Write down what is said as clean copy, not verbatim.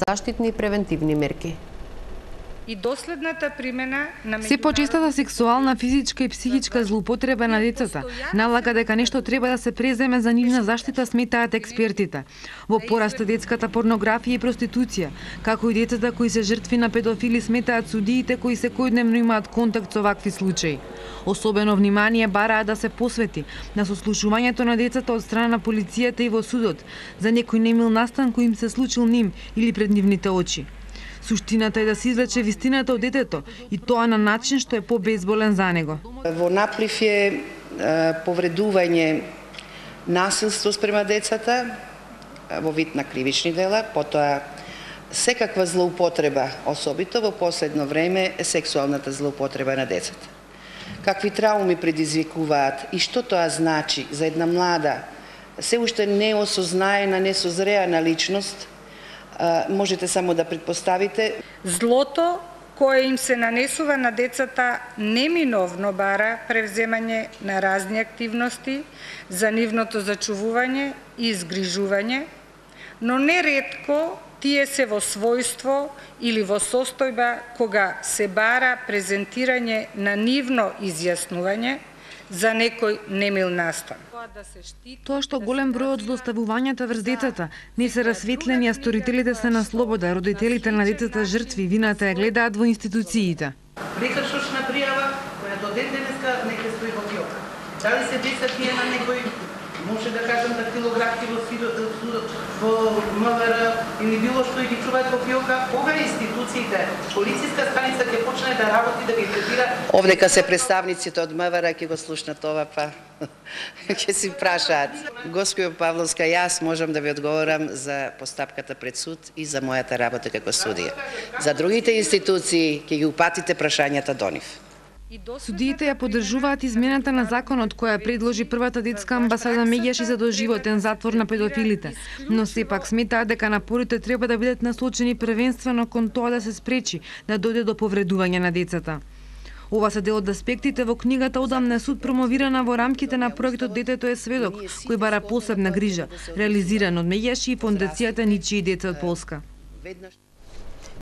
заштитни и превентивни мерки. И доследната примена на Се почестата сексуална, физичка и психичка злоупотреба на децата налага дека нешто треба да се преземе за нивна заштита, сметаат експертите. Во пораст детската порнографија и проституција, како и децата кои се жртви на педофили, сметаат судиите кои секојдневно имаат контакт со вакви случаи. Особено внимание бараат да се посвети на сослушувањето на децата од страна на полицијата и во судот за некој немил настан кој им се случил ним или пред нивните очи. Суштината е да се извлече вистината од детето и тоа на начин што е побезболен за него. Во наплив е повредување, насилство спрема децата во вид на кривични дела, потоа секаква злоупотреба, особито во последно време сексуалната злоупотреба на децата. Какви трауми предизвикуваат и што тоа значи за една млада, се уште неосознаена, несозреана личност, можете само да предпоставите. Злото кое им се нанесува на децата неминовно бара превземање на разни активности за нивното зачувување и изгрижување, но неретко тие се во својство или во состојба кога се бара презентирање на нивно изјаснување за некој немил настан. Тоа што голем број од злоставувањата врз децата не се расветлени, а сторителите се на слобода, родителите на децата жртви вината ја гледаат во институциите. Прекршочна пријава која до ден денеска не ќе стои во фиока. Дали се тие на некој, може да кажам дактилографски во судот, во МВР или било што и ги чуваат во фиока, кога институциите, полициска станица ќе почне да работи, да ги третира. Овдека се представниците од МВР ќе го слушнат ова, па ќе си прашаат. Госпожо Павловска, јас можам да ви одговорам за постапката пред суд и за мојата работа како судија. За другите институции ќе ги упатите прашањата до нив. Судиите ја поддржуваат измената на законот која предложи првата детска амбасада Меѓаши за доживотен затвор на педофилите, но сепак сметаат дека напорите треба да бидат насочени првенствено кон тоа да се спречи да дојде до повредување на децата. Ова се дел од аспектите во книгата Одамне суд, промовирана во рамките на проектот Детето е сведок, кој бара посебна грижа, реализиран од Меѓаши и фондацијата Ничии деца од Полска.